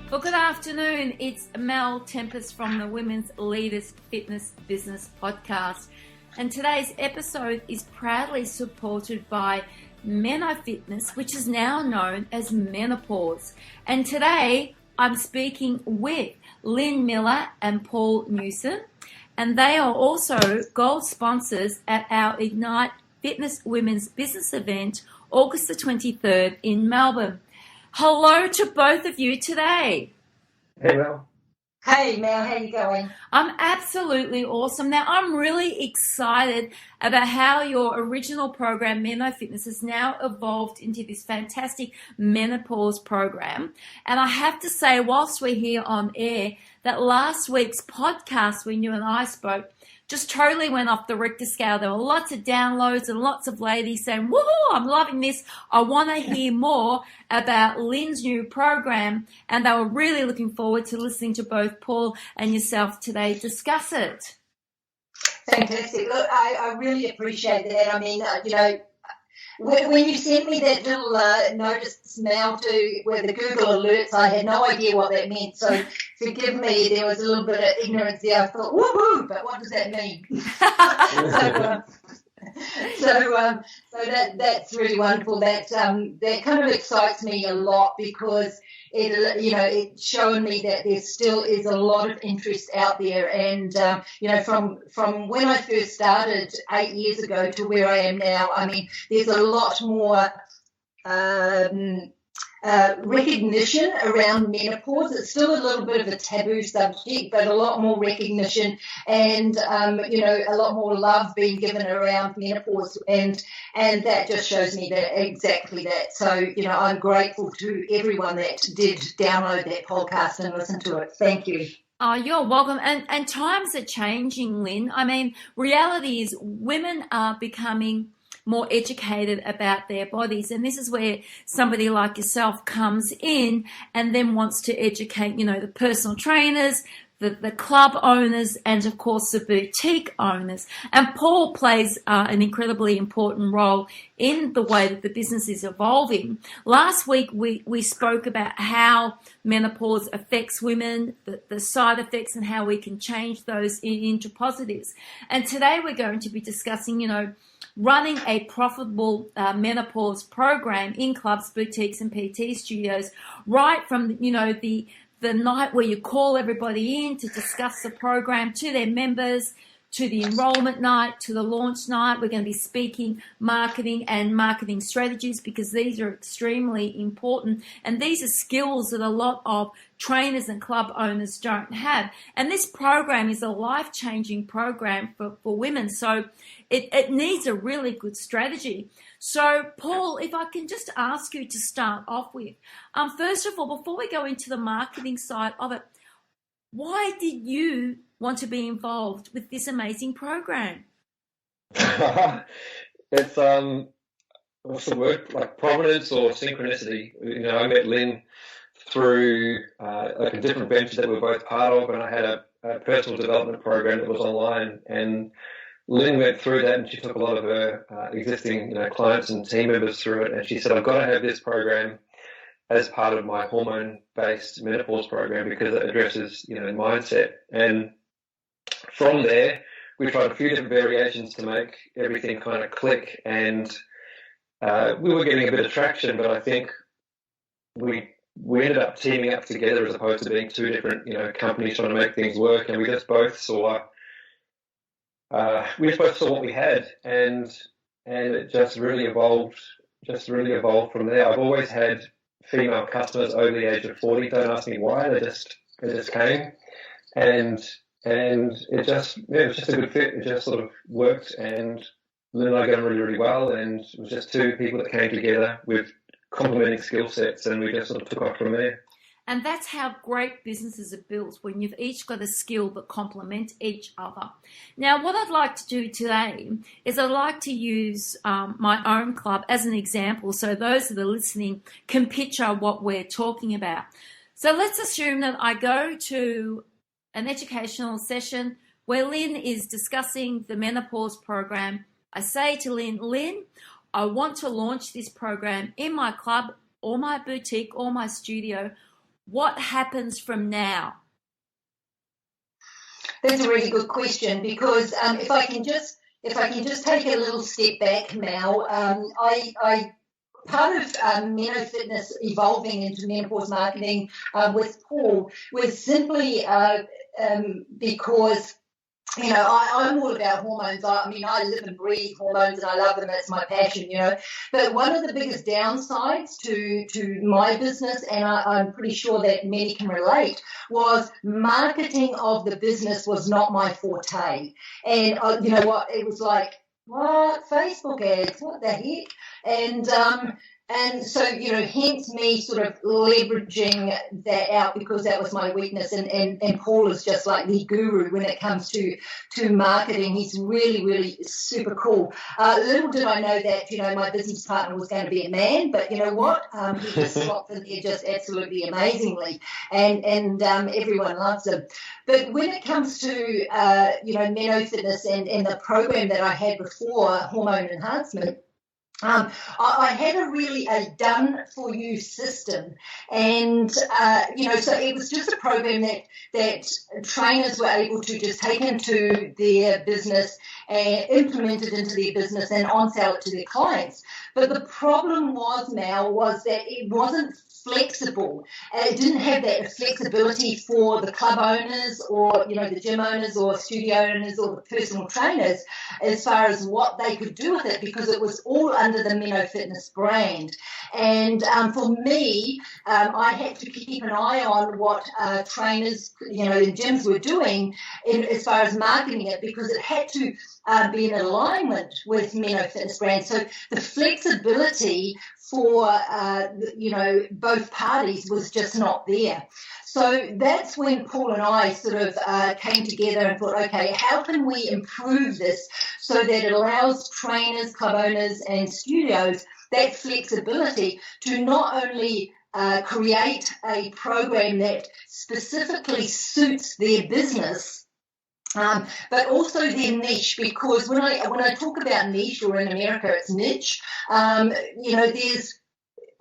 Well, good afternoon. It's Mel Tempest from the Women's Leaders Fitness Business Podcast. And today's episode is proudly supported by Menopause, which is now known as Menopause. And today I'm speaking with Lyn Miller and Paul Newson. And they are also gold sponsors at our Ignite Fitness Women's Business event, August the 23rd in Melbourne. Hello to both of you today. Hey, Mel. Hey, Mel, how you going? I'm absolutely awesome. Now, I'm really excited about how your original program, Meno Fitness, has now evolved into this fantastic menopause program. And I have to say, whilst we're here on air, that last week's podcast when you and I spoke just totally went off the Richter scale. There were lots of downloads and lots of ladies saying, woohoo, I'm loving this. I want to hear more about Lyn's new program. And they were really looking forward to listening to both Paul and yourself today discuss it. Fantastic. Look, I really appreciate that. I mean, when you sent me that little notice, Mel, with the Google alerts, I had no idea what that meant. So forgive me, there was a little bit of ignorance there. I thought, woohoo, but what does that mean? So that's really wonderful. That kind of excites me a lot because it's showing me that there still is a lot of interest out there. And from when I first started 8 years ago to where I am now, I mean, there's a lot more recognition around menopause. It's still a little bit of a taboo subject, but a lot more recognition and a lot more love being given around menopause, and that just shows me that exactly that. So I'm grateful to everyone that did download that podcast and listen to it. Thank you. Oh, you're welcome. And times are changing, Lyn. I mean, reality is women are becoming more educated about their bodies. And this is where somebody like yourself comes in and then wants to educate, the personal trainers, the club owners, and of course the boutique owners. And Paul plays an incredibly important role in the way that the business is evolving. Last week we spoke about how menopause affects women, the side effects, and how we can change those into positives. And today we're going to be discussing, running a profitable menopause program in clubs, boutiques, and PT studios, right from the night where you call everybody in to discuss the program, to their members, to the enrollment night, to the launch night. We're going to be speaking marketing and marketing strategies because these are extremely important. And these are skills that a lot of trainers and club owners don't have. And this program is a life-changing program for women. So it needs a really good strategy. So, Paul, if I can just ask you to start off with, first of all, before we go into the marketing side of it, why did you want to be involved with this amazing program? It's what's the word, like providence or synchronicity. I met Lyn through a different venture that we were both part of, and I had a personal development program that was online, and Lyn went through that, and she took a lot of her existing clients and team members through it, and she said, I've got to have this program as part of my hormone-based menopause program because it addresses mindset. And from there, we tried a few different variations to make everything kind of click, and we were getting a bit of traction, but I think we ended up teaming up together as opposed to being two different companies trying to make things work, and we just both saw what we had, and it just really evolved from there. I've always had female customers over the age of 40. Don't ask me why, they just came, and it just it was just a good fit. It just sort of worked, and Lyn and I got on really, really well, and it was just two people that came together with complementing skill sets, and we just sort of took off from there. And that's how great businesses are built, when you've each got a skill that complement each other. Now, what I'd like to do today is I'd like to use my own club as an example so those that are listening can picture what we're talking about. So let's assume that I go to an educational session where Lyn is discussing the menopause program. I say to Lyn, I want to launch this program in my club or my boutique or my studio. what happens from now? That's a really good question, because if I can just take a little step back, Mel, I part of Fitness evolving into menopause marketing with Paul was simply because, you know, I'm all about hormones. I mean, I live and breathe hormones, and I love them. It's my passion, you know. But one of the biggest downsides to my business, and I'm pretty sure that many can relate, was marketing of the business was not my forte. And you know what? It was like, what? Facebook ads? What the heck? And so, you know, hence me sort of leveraging that out, because that was my weakness. And Paul is just like the guru when it comes to marketing. He's really, really super cool. Little did I know that, you know, my business partner was going to be a man, but you know what? He just slots in there just absolutely amazingly. And everyone loves him. But when it comes to, you know, Meno Fitness and the program that I had before, hormone enhancement, I had a done-for-you system, and you know, so it was just a program that trainers were able to just take into their business and implement it into their business and on-sell it to their clients. But the problem was that it wasn't flexible. It didn't have that flexibility for the club owners, or, you know, the gym owners or studio owners or the personal trainers, as far as what they could do with it, because it was all under the Meno Fitness brand. And for me, I had to keep an eye on what trainers, you know, in gyms were doing as far as marketing it, because it had to be in alignment with Meno Fitness brand. So the flexibility for, you know, both parties was just not there. So that's when Paul and I sort of came together and thought, okay, how can we improve this so that it allows trainers, club owners and studios that flexibility to not only create a program that specifically suits their business, but also their niche. Because when I talk about niche, or in America it's niche, you know,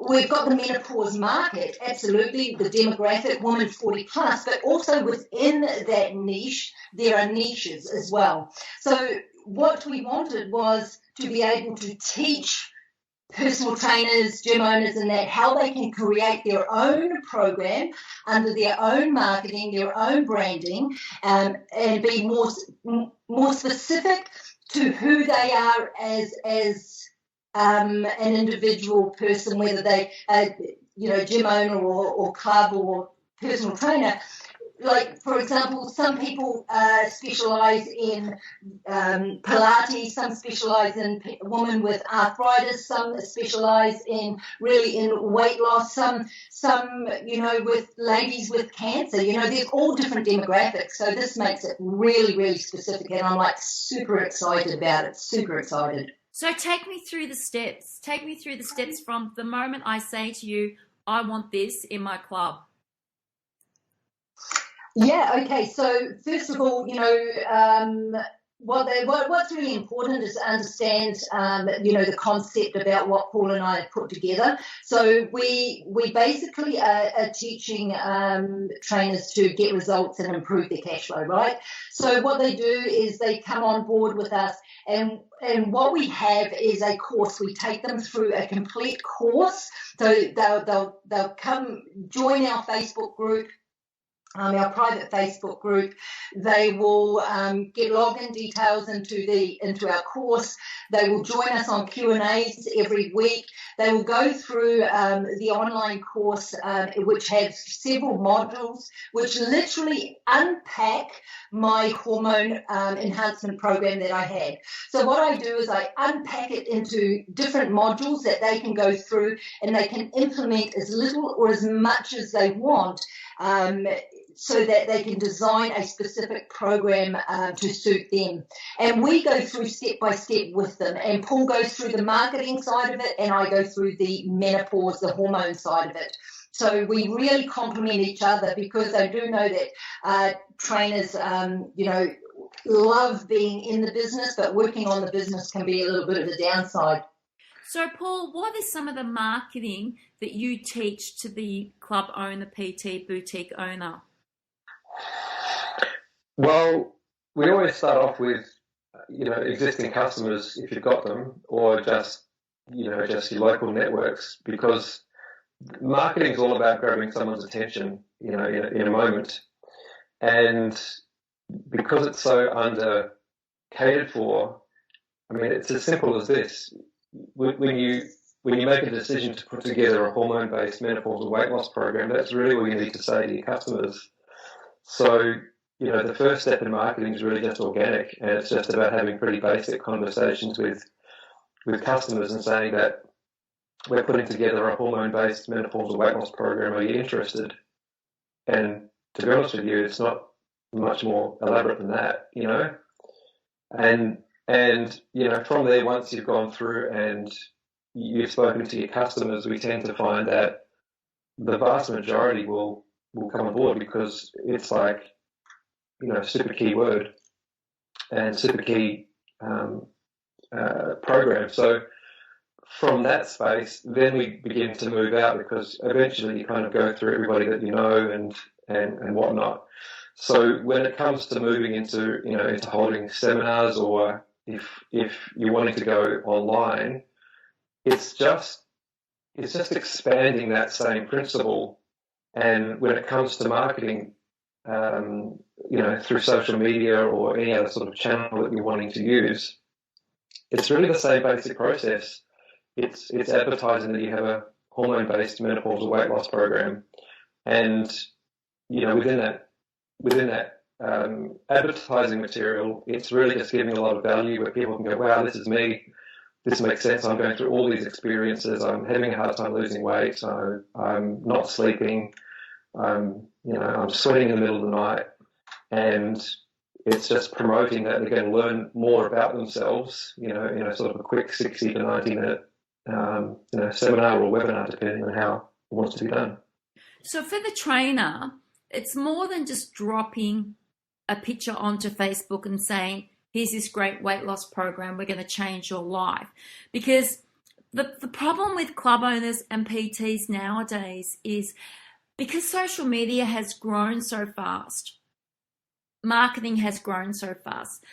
we've got the menopause market, absolutely, the demographic, woman 40 plus, but also within that niche, there are niches as well. So what we wanted was to be able to teach personal trainers, gym owners, and that how they can create their own program under their own marketing, their own branding, and be more specific to who they are as an individual person, whether they, you know, gym owner or club or personal trainer. Like, for example, some people specialize in Pilates, some specialize in women with arthritis, some specialize in weight loss, some you know, with ladies with cancer. You know, there's all different demographics. So this makes it really, really specific, and I'm like super excited about it, super excited. So take me through the steps. Take me through the steps from the moment I say to you, I want this in my club. Yeah, okay. So first of all, you know, what's really important is to understand, you know, the concept about what Paul and I have put together. So we basically are teaching trainers to get results and improve their cash flow, right? So what they do is they come on board with us, and what we have is a course. We take them through a complete course. So they'll come join our Facebook group. Our private Facebook group. They will get login details into our course. They will join us on Q&As every week. They will go through the online course, which has several modules, which literally unpack my hormone enhancement program that I had. So what I do is I unpack it into different modules that they can go through, and they can implement as little or as much as they want, so that they can design a specific program to suit them. And we go through step by step with them. And Paul goes through the marketing side of it, and I go through the menopause, the hormone side of it. So we really complement each other, because I do know that trainers, you know, love being in the business, but working on the business can be a little bit of a downside. So, Paul, what is some of the marketing that you teach to the club owner, PT, boutique owner? Well, we always start off with, existing customers if you've got them, or just your local networks, because marketing is all about grabbing someone's attention, in a moment. And because it's so under catered for, I mean, it's as simple as this. When you make a decision to put together a hormone-based menopausal weight loss program, that's really what you need to say to your customers. So, the first step in marketing is really just organic, and it's just about having pretty basic conversations with customers and saying that we're putting together a hormone-based menopausal weight loss program. Are you interested? And to be honest with you, it's not much more elaborate than that, And from there, once you've gone through and you've spoken to your customers, we tend to find that the vast majority will come on board, because it's like, super key word and super key program. So from that space, then we begin to move out, because eventually you kind of go through everybody that you know and whatnot. So when it comes to moving into holding seminars, or if you're wanting to go online, it's just expanding that same principle. And when it comes to marketing, through social media or any other sort of channel that you're wanting to use, it's really the same basic process. It's advertising that you have a hormone-based menopausal weight loss program, and within that advertising material, it's really just giving a lot of value where people can go, wow, this is me. This makes sense. I'm going through all these experiences. I'm having a hard time losing weight. So I'm not sleeping. I'm sweating in the middle of the night, and it's just promoting that they're going to learn more about themselves, in a sort of a quick 60 to 90-minute, seminar or webinar, depending on how it wants to be done. So for the trainer, it's more than just dropping a picture onto Facebook and saying, here's this great weight loss program, we're going to change your life. Because the problem with club owners and PTs nowadays is, because social media has grown so fast, marketing has grown so fast.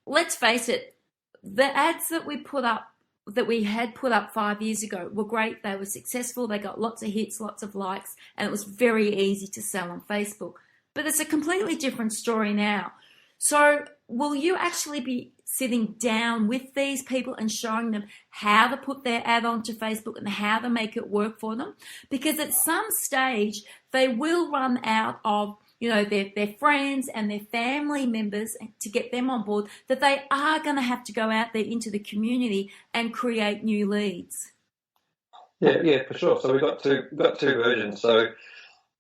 Let's face it, the ads that we had put up 5 years ago were great. They were successful. They got lots of hits, lots of likes, and it was very easy to sell on Facebook. But it's a completely different story now. So will you actually be sitting down with these people and showing them how to put their ad onto Facebook and how to make it work for them? Because at some stage, they will run out of their friends and their family members to get them on board, that they are going to have to go out there into the community and create new leads. Yeah, for sure. So we've got two versions. So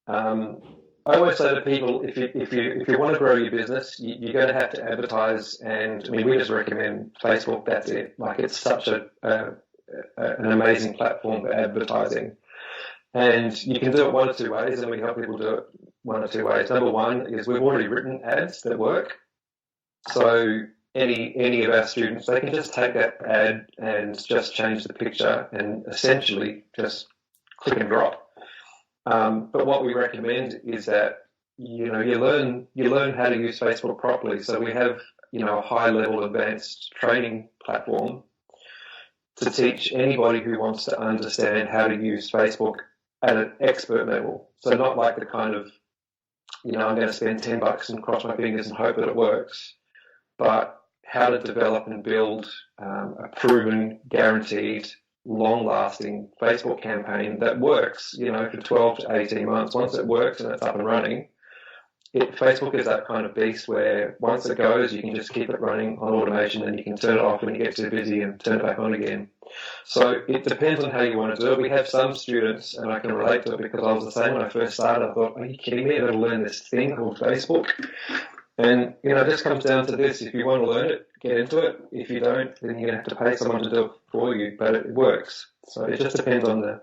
I always say to people, if you want to grow your business, you're going to have to advertise. And I mean, we just recommend Facebook. That's it. Like, it's such an amazing platform for advertising. And you can do it one or two ways, and we help people do it one or two ways. Number one is we've already written ads that work. So any of our students, they can just take that ad and just change the picture and essentially just click and drop. But what we recommend is that you learn how to use Facebook properly. So we have a high level advanced training platform to teach anybody who wants to understand how to use Facebook at an expert level. So not like the kind of, I'm going to spend $10 and cross my fingers and hope that it works, but how to develop and build a proven, guaranteed, long-lasting Facebook campaign that works, for 12 to 18 months. Once it works and it's up and running, Facebook is that kind of beast where once it goes, you can just keep it running on automation, and you can turn it off when you get too busy and turn it back on again. So it depends on how you want to do it. We have some students, and I can relate to it because I was the same when I first started. I thought, are you kidding me? I've got to learn this thing called Facebook. And, it just comes down to this. If you want to learn it, get into it. If you don't, then you're going to have to pay someone to do it for you, but it works. So it just depends on the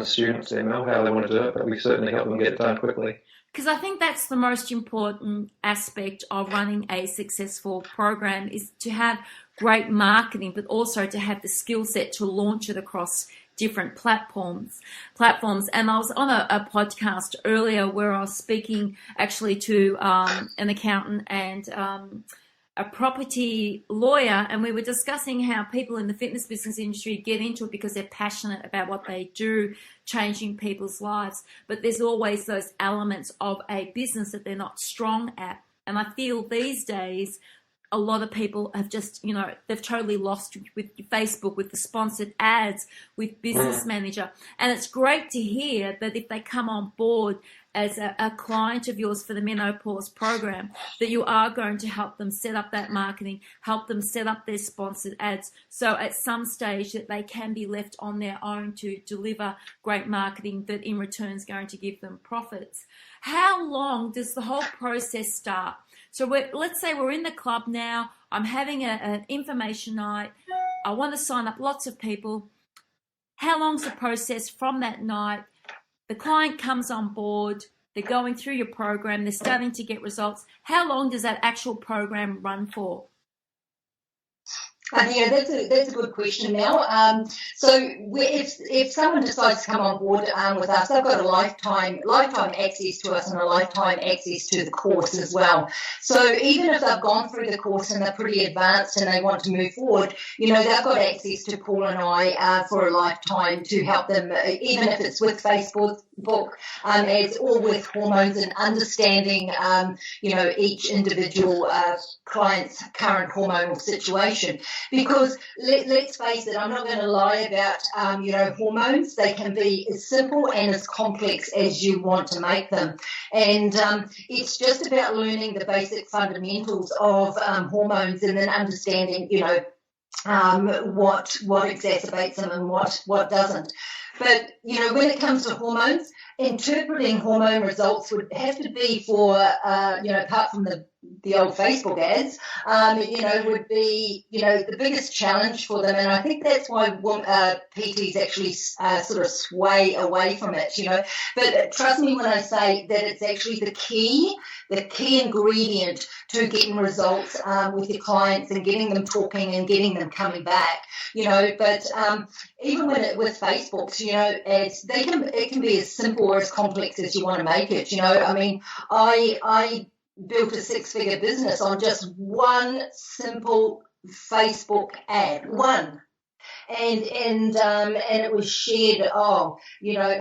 students, how they want to do it, but we certainly help them get it done quickly. Because I think that's the most important aspect of running a successful program, is to have great marketing, but also to have the skill set to launch it across different platforms. And I was on a podcast earlier where I was speaking actually to an accountant and a property lawyer, and we were discussing how people in the fitness business industry get into it because they're passionate about what they do, changing people's lives. But there's always those elements of a business that they're not strong at. And I feel these days a lot of people have just, they've totally lost with Facebook, with the sponsored ads, with Business Manager. And it's great to hear that if they come on board as a client of yours for the Menopause program, that you are going to help them set up that marketing, help them set up their sponsored ads. So at some stage that they can be left on their own to deliver great marketing that in return is going to give them profits. How long does the whole process start? So let's say we're in the club now. I'm having an information night. I want to sign up lots of people. How long's the process from that night? The client comes on board. They're going through your program. They're starting to get results. How long does that actual program run for? Yeah, that's a good question, Mel. So if someone decides to come on board with us, they've got a lifetime access to us and a lifetime access to the course as well. So even if they've gone through the course and they're pretty advanced and they want to move forward, they've got access to Paul and I for a lifetime to help them, even if it's with Facebook ads or with hormones and understanding, each individual client's current hormonal situation. Because let's face it, I'm not going to lie about, hormones. They can be as simple and as complex as you want to make them. And it's just about learning the basic fundamentals of hormones and then understanding, what exacerbates them and what doesn't. But, when it comes to hormones, interpreting hormone results would have to be for, apart from the old Facebook ads, would be, the biggest challenge for them. And I think that's why PTs actually sort of sway away from it, But trust me when I say that it's actually the key ingredient to getting results with your clients and getting them talking and getting them coming back, But even with Facebooks, ads, it can be as simple or as complex as you want to make it, I built a 6-figure business on just one simple Facebook ad, one. And it was shared,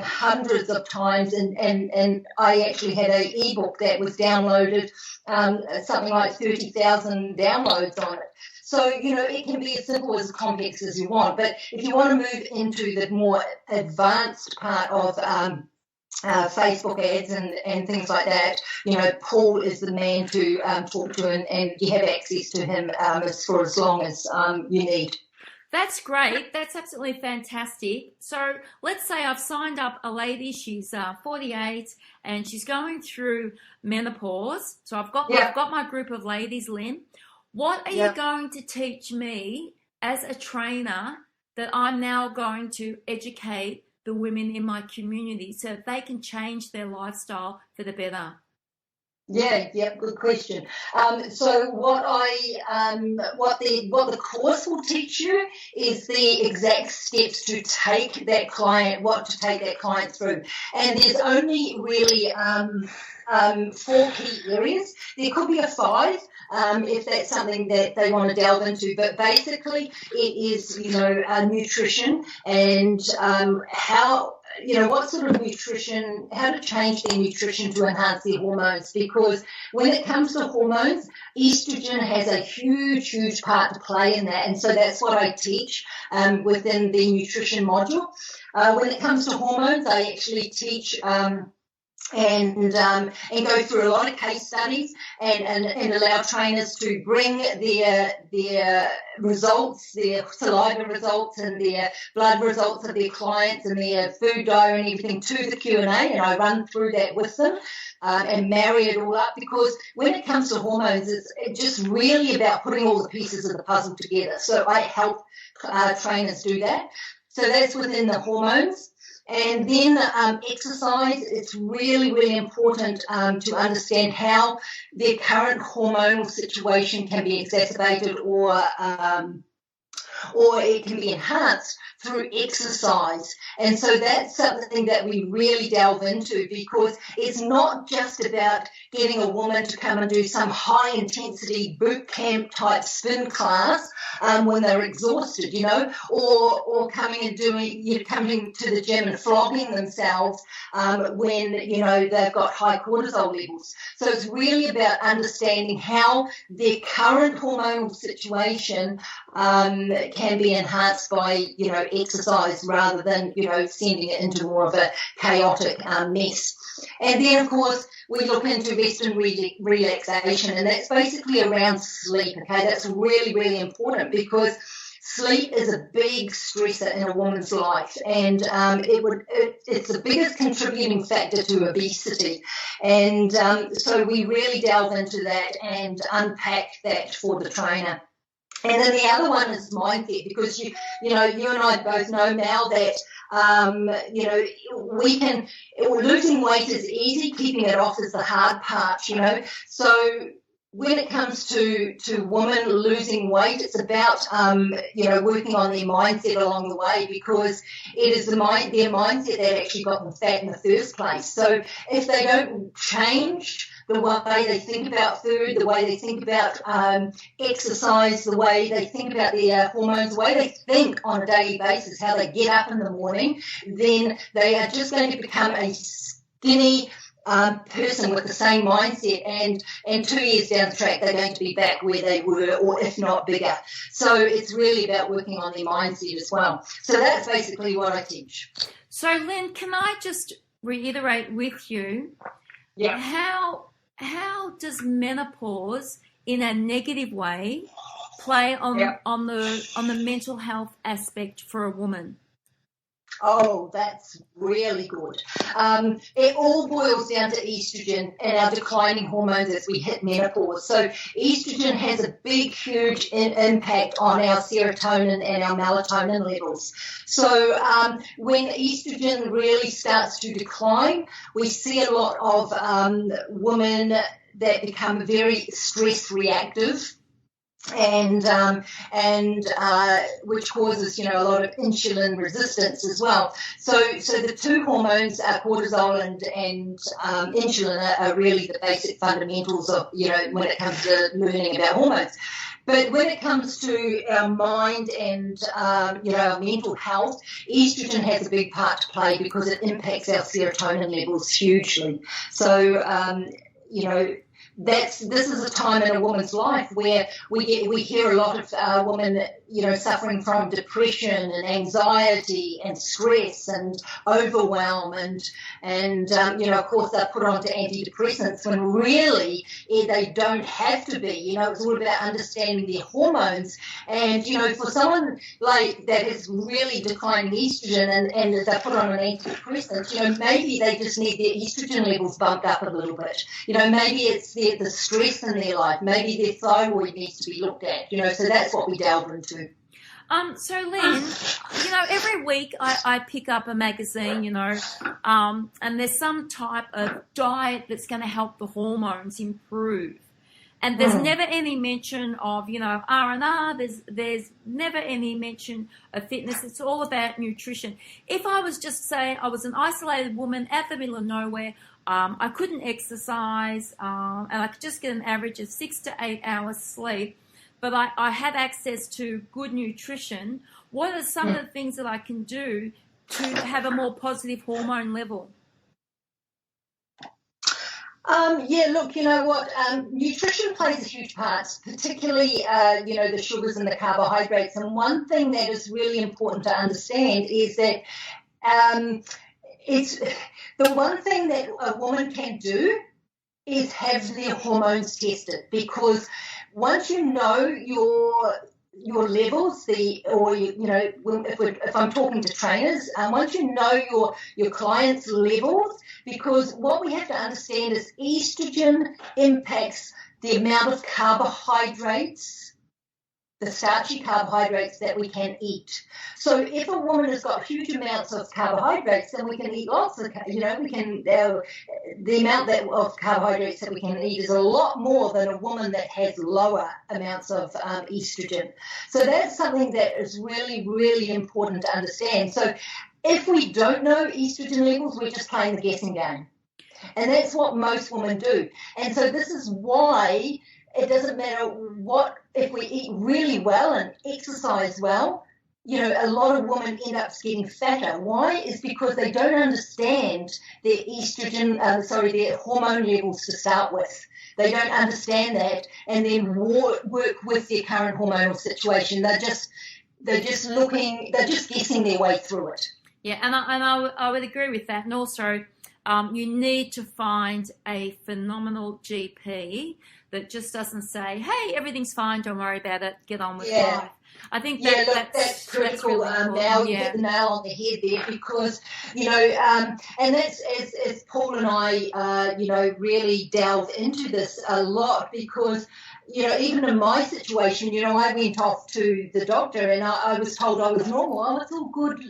hundreds of times. And I actually had an ebook that was downloaded, something like 30,000 downloads on it. So, it can be as simple as complex as you want. But if you want to move into the more advanced part of Facebook ads and things like that, Paul is the man to talk to, and you have access to him for as long as you need. That's great. That's absolutely fantastic. So let's say I've signed up a lady. She's 48 and she's going through menopause. So I've got my group of ladies, Lyn. What are you going to teach me as a trainer that I'm now going to educate the women in my community so that they can change their lifestyle for the better? Yeah, good question. So what the course will teach you is the exact steps to take that client through. And there's only really 4 key areas. There could be a 5 if that's something that they want to delve into. But basically, it is nutrition and what sort of nutrition, how to change their nutrition to enhance their hormones. Because when it comes to hormones, estrogen has a huge part to play in that. And so that's what I teach within the nutrition module. When it comes to hormones, I actually teach and go through a lot of case studies and allow trainers to bring their results, their saliva results and their blood results of their clients and their food diet and everything to the Q&A, and I run through that with them and marry it all up, because when it comes to hormones, it's just really about putting all the pieces of the puzzle together. So I help trainers do that. So that's within the hormones. And then exercise, it's really, really important to understand how their current hormonal situation can be exacerbated or it can be enhanced through exercise. And so that's something that we really delve into, because it's not just about getting a woman to come and do some high intensity boot camp type spin class when they're exhausted, or coming and coming to the gym and flogging themselves when, they've got high cortisol levels. So it's really about understanding how their current hormonal situation can be enhanced by, exercise, rather than, sending it into more of a chaotic mess. And then, of course, we look into rest and relaxation, and that's basically around sleep. Okay, that's really, really important, because sleep is a big stressor in a woman's life, and it's the biggest contributing factor to obesity. And so we really delve into that and unpack that for the trainer. And then the other one is mindset, because you and I both know now that losing weight is easy, keeping it off is the hard part. So when it comes to women losing weight, it's about working on their mindset along the way, because it is their mindset that actually got them fat in the first place. So if they don't change the way they think about food, the way they think about exercise, the way they think about their hormones, the way they think on a daily basis, how they get up in the morning, then they are just going to become a skinny person with the same mindset, and 2 years down the track they're going to be back where they were, or if not bigger. So it's really about working on their mindset as well. So that's basically what I teach. So Lyn, can I just reiterate with you, how does menopause in a negative way play on the mental health aspect for a woman? Oh, that's really good. It all boils down to estrogen and our declining hormones as we hit menopause. So estrogen has a big, huge impact on our serotonin and our melatonin levels. So when estrogen really starts to decline, we see a lot of women that become very stress reactive, and which causes a lot of insulin resistance as well. So the two hormones, cortisol and insulin, are really the basic fundamentals of when it comes to learning about hormones. But when it comes to our mind and our mental health, estrogen has a big part to play, because it impacts our serotonin levels hugely. So this is a time in a woman's life where we hear a lot of women suffering from depression and anxiety and stress and overwhelm, and of course they're put onto antidepressants when really they don't have to be. It's all about understanding their hormones, and for someone like that is really declining estrogen and they're put on an antidepressant, maybe they just need their estrogen levels bumped up a little bit. Maybe it's the stress in their life, maybe their thyroid needs to be looked at, so that's what we delve into. So Lyn, every week I pick up a magazine, and there's some type of diet that's going to help the hormones improve. And there's never any mention of, R&R, there's never any mention of fitness. It's all about nutrition. If I was just, say, I was an isolated woman out the middle of nowhere, I couldn't exercise, and I could just get an average of 6 to 8 hours sleep, but I had access to good nutrition, what are some of the things that I can do to have a more positive hormone level? Look, you know what? Nutrition plays a huge part, particularly, the sugars and the carbohydrates. And one thing that is really important to understand is that it's the one thing that a woman can do is have their hormones tested, because once you know your levels, if I'm talking to trainers, once you know your clients' levels, because what we have to understand is estrogen impacts the amount of carbohydrates the starchy carbohydrates that we can eat. So if a woman has got huge amounts of carbohydrates, then we can eat lots of, the amount of carbohydrates that we can eat is a lot more than a woman that has lower amounts of estrogen. So that's something that is really, really important to understand. So if we don't know estrogen levels, we're just playing the guessing game. And that's what most women do. And so this is why it doesn't matter what, if we eat really well and exercise well, a lot of women end up getting fatter. Why? Is because they don't understand their their hormone levels to start with. They don't understand that and then work with their current hormonal situation. They're just guessing their way through it. Yeah, and I would agree with that. And also, you need to find a phenomenal GP that just doesn't say, hey, everything's fine, don't worry about it, get on with life. I think that's critical. Really now you hit the nail on the head there, because, and that's as Paul and I, really delve into this a lot, because, even in my situation, I went off to the doctor and I was told I was normal. Oh, it's all good.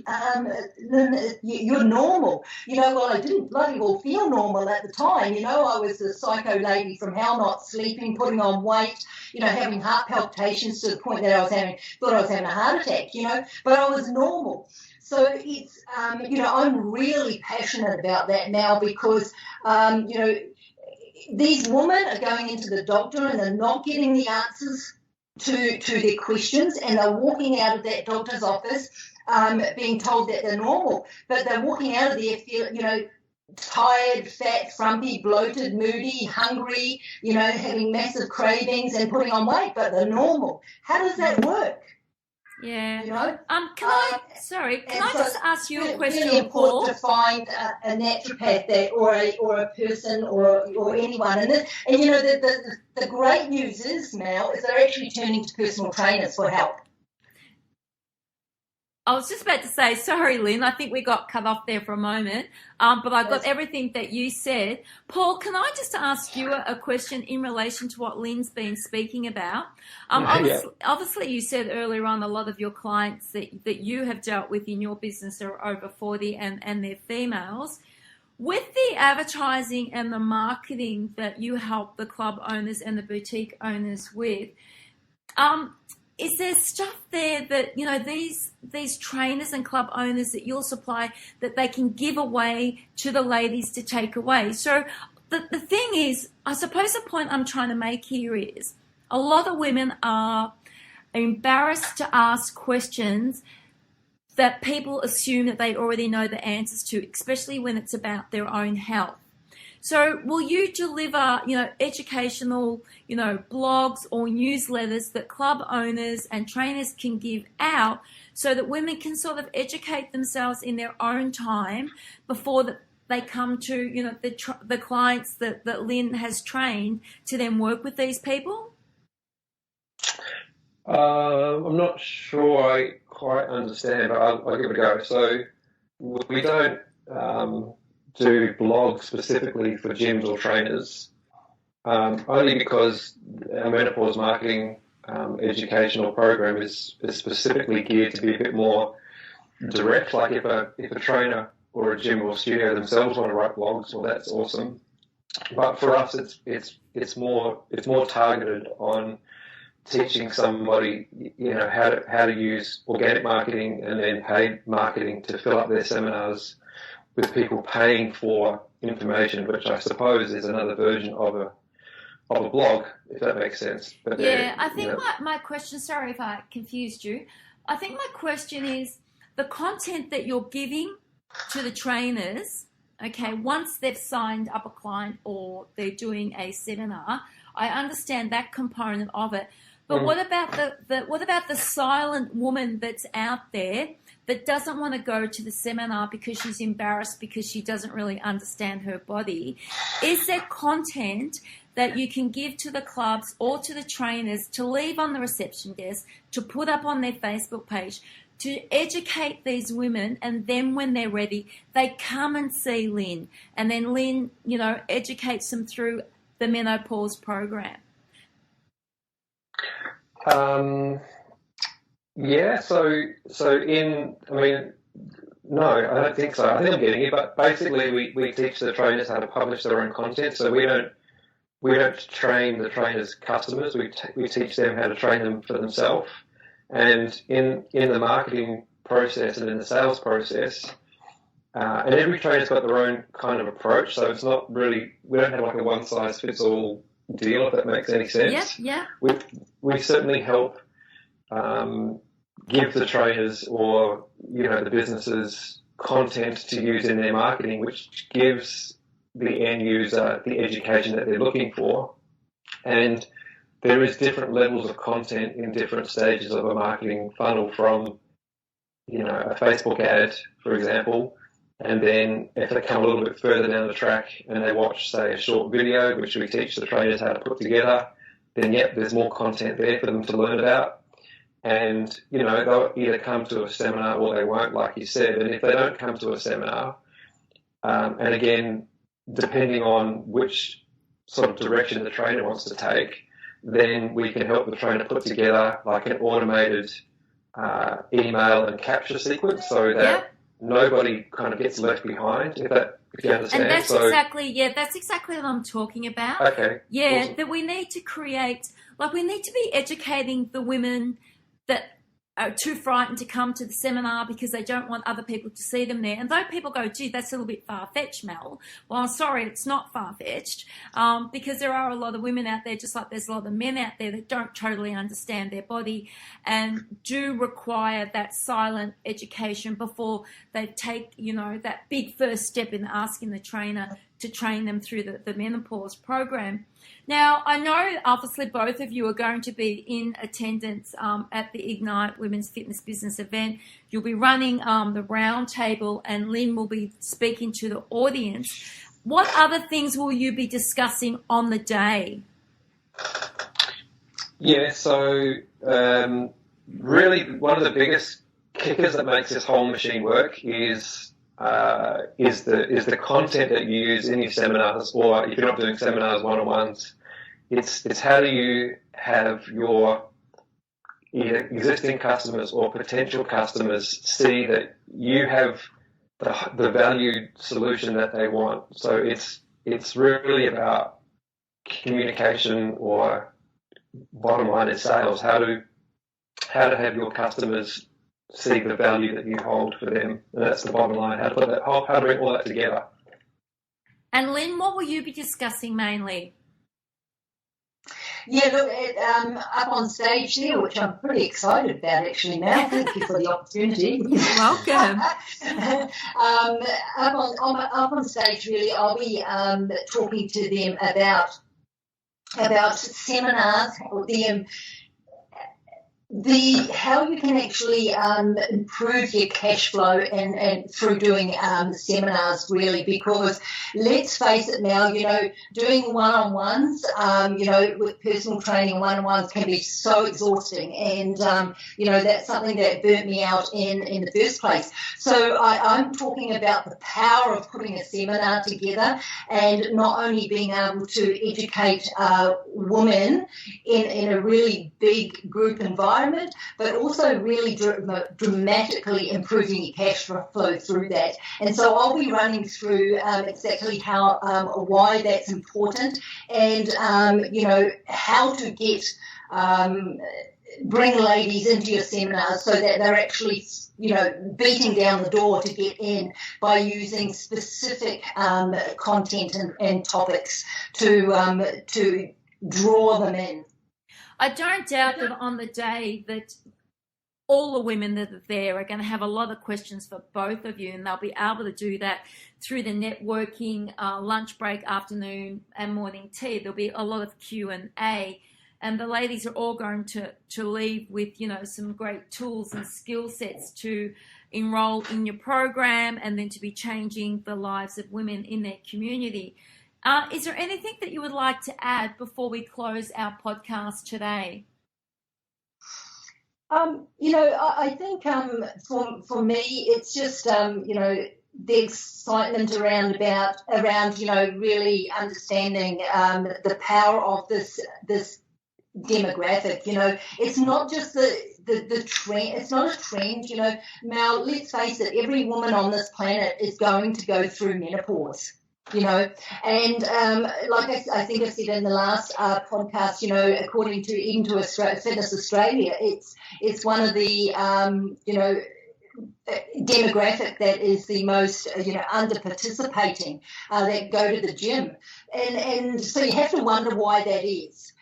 You're normal. Well, I didn't bloody well feel normal at the time. I was a psycho lady from hell, not sleeping, putting on weight, having heart palpitations to the point that thought I was having a heart attack, but I was normal. So it's, I'm really passionate about that now, because, these women are going into the doctor and they're not getting the answers to their questions, and they're walking out of that doctor's office being told that they're normal, but they're walking out of there tired, fat, frumpy, bloated, moody, hungry, having massive cravings and putting on weight, but they're normal. How does that work? Yeah. Can I just ask you a question, really important Paul? to find a naturopath or a person or anyone. And the great news is now is they're actually turning to personal trainers for help. I was just about to say, sorry, Lyn, I think we got cut off there for a moment, but I got everything that you said. Paul, can I just ask you a question in relation to what Lyn's been speaking about? Obviously, you said earlier on a lot of your clients that you have dealt with in your business are over 40 and they're females. With the advertising and the marketing that you help the club owners and the boutique owners with, is there stuff there that, these trainers and club owners that you'll supply that they can give away to the ladies to take away? So the thing is, I suppose the point I'm trying to make here is a lot of women are embarrassed to ask questions that people assume that they already know the answers to, especially when it's about their own health. So will you deliver, educational, blogs or newsletters that club owners and trainers can give out so that women can sort of educate themselves in their own time before they come to, the clients that Lyn has trained to then work with these people? I'm not sure I quite understand, but I'll give it a go. So we don't do blogs specifically for gyms or trainers, only because our menopause marketing educational program is specifically geared to be a bit more direct. Like if a trainer or a gym or studio themselves want to write blogs, well, that's awesome. But for us, it's more targeted on teaching somebody, how to use organic marketing and then paid marketing to fill up their seminars with people paying for information, which I suppose is another version of a blog, if that makes sense. But yeah, I think my question, sorry if I confused you, I think my question is the content that you're giving to the trainers, okay, once they've signed up a client or they're doing a seminar, I understand that component of it. But what about the silent woman that's out there that doesn't want to go to the seminar because she's embarrassed because she doesn't really understand her body? Is there content that you can give to the clubs or to the trainers to leave on the reception desk, to put up on their Facebook page, to educate these women, and then when they're ready, they come and see Lyn, and then Lyn, educates them through the Menopause program? Yeah, I mean, no, I don't think so. I think I'm getting it, but basically we teach the trainers how to publish their own content. So we don't train the trainers' customers. We teach them how to train them for themselves. And in the marketing process and in the sales process, and every trainer's got their own kind of approach. So it's not really, we don't have like a one size fits all deal, if that makes any sense. Yeah. We certainly help give the trainers or the businesses content to use in their marketing, which gives the end user the education that they're looking for. And there is different levels of content in different stages of a marketing funnel, from a Facebook ad, for example, and then if they come a little bit further down the track and they watch, say, a short video, which we teach the trainers how to put together, then there's more content there for them to learn about. And they'll either come to a seminar or they won't, like you said. And if they don't come to a seminar, and again, depending on which sort of direction the trainer wants to take, then we can help the trainer put together like an automated email and capture sequence, so that nobody kind of gets left behind, if you understand. And that's exactly what I'm talking about. Okay. Yeah, awesome. that we need to create, we need to be educating the women that are too frightened to come to the seminar because they don't want other people to see them there. And though people go, gee, that's a little bit far-fetched, Mel. Well, sorry, it's not far-fetched, because there are a lot of women out there, just like there's a lot of men out there that don't totally understand their body and do require that silent education before they take, that big first step in asking the trainer to train them through the menopause program. Now, I know obviously both of you are going to be in attendance at the Ignite Women's Fitness Business event. You'll be running the round table, and Lyn will be speaking to the audience. What other things will you be discussing on the day? Yeah, so really one of the biggest kickers that makes this whole machine work is the content that you use in your seminars, or if you're not doing seminars, one-on-ones. It's how do you have your either existing customers or potential customers see that you have the valued solution that they want. So it's really about communication, or bottom line is sales. How to have your customers see the value that you hold for them, and that's the bottom line. How to bring all that together. And Lyn, what will you be discussing mainly? Yeah, look, up on stage there, which I'm pretty excited about actually now. Thank you for the opportunity. You're welcome. Up on stage, really, I'll be talking to them about seminars, or how you can actually improve your cash flow and through doing seminars, really, because let's face it now, doing one-on-ones, with personal training, one-on-ones can be so exhausting, and that's something that burnt me out in the first place. So I'm talking about the power of putting a seminar together, and not only being able to educate women in a really big group environment, but also really dramatically improving your cash flow through that. And so I'll be running through exactly why that's important, and how to get bring ladies into your seminars so that they're actually beating down the door to get in by using specific content and topics to draw them in. I don't doubt that on the day that all the women that are there are going to have a lot of questions for both of you, and they'll be able to do that through the networking, lunch break, afternoon and morning tea. There'll be a lot of Q&A, and the ladies are all going to leave with, some great tools and skill sets to enroll in your program, and then to be changing the lives of women in their community. Is there anything that you would like to add before we close our podcast today? I think for me, it's just the excitement around really understanding the power of this demographic. It's not just the trend. It's not a trend. Mel, let's face it, every woman on this planet is going to go through menopause. And like I think I said in the last podcast, according to Fitness Australia, it's one of the demographic that is the most under participating that go to the gym, and so you have to wonder why that is.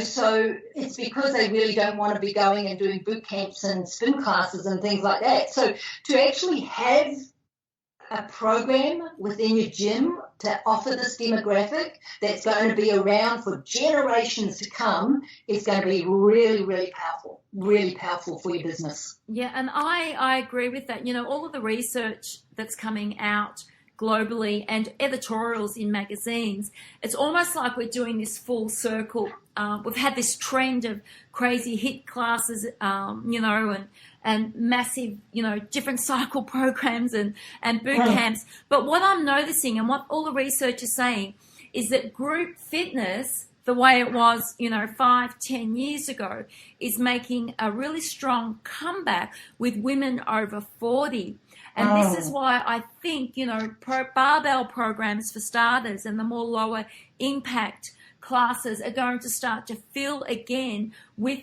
So it's because they really don't want to be going and doing boot camps and spin classes and things like that. So to actually have a program within your gym to offer this demographic that's going to be around for generations to come is going to be really, really powerful for your business. Yeah, and I agree with that. All of the research that's coming out globally and editorials in magazines, it's almost like we're doing this full circle. We've had this trend of crazy HIIT classes, and massive, different cycle programs and boot camps. But what I'm noticing and what all the research is saying is that group fitness, the way it was, 5-10 years ago, is making a really strong comeback with women over 40. And this is why I think, barbell programs for starters and the more lower impact classes are going to start to fill again with,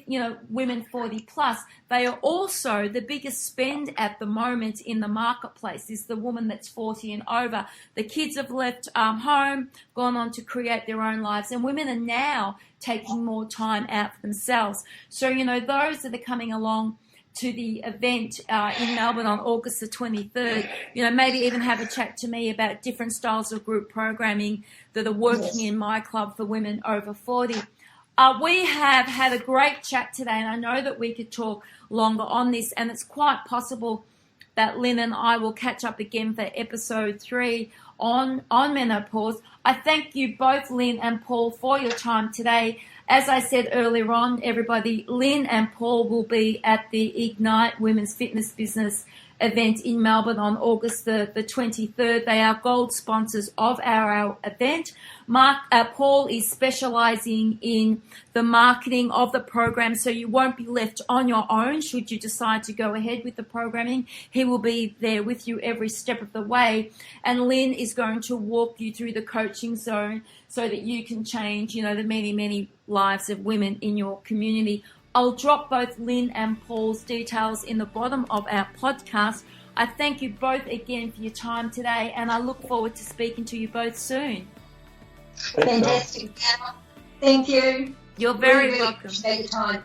women 40 plus. They are also the biggest spend at the moment in the marketplace is the woman that's 40 and over. The kids have left home, gone on to create their own lives, and women are now taking more time out for themselves. So, those that are coming along to the event in Melbourne on August the 23rd, maybe even have a chat to me about different styles of group programming that are working in my club for women over 40. We have had a great chat today, and I know that we could talk longer on this, and it's quite possible that Lyn and I will catch up again for episode 3 on menopause. I thank you both, Lyn and Paul, for your time today. As I said earlier on, everybody, Lyn and Paul will be at the Ignite Women's Fitness Business event in Melbourne on August the 23rd. They are gold sponsors of our event. Paul is specialising in the marketing of the program, so you won't be left on your own should you decide to go ahead with the programming. He will be there with you every step of the way. And Lyn is going to walk you through the coaching zone so that you can change, the many, many lives of women in your community. I'll drop both Lyn and Paul's details in the bottom of our podcast. I thank you both again for your time today, and I look forward to speaking to you both soon. Fantastic. Thank you. You're very really welcome. Appreciate your time.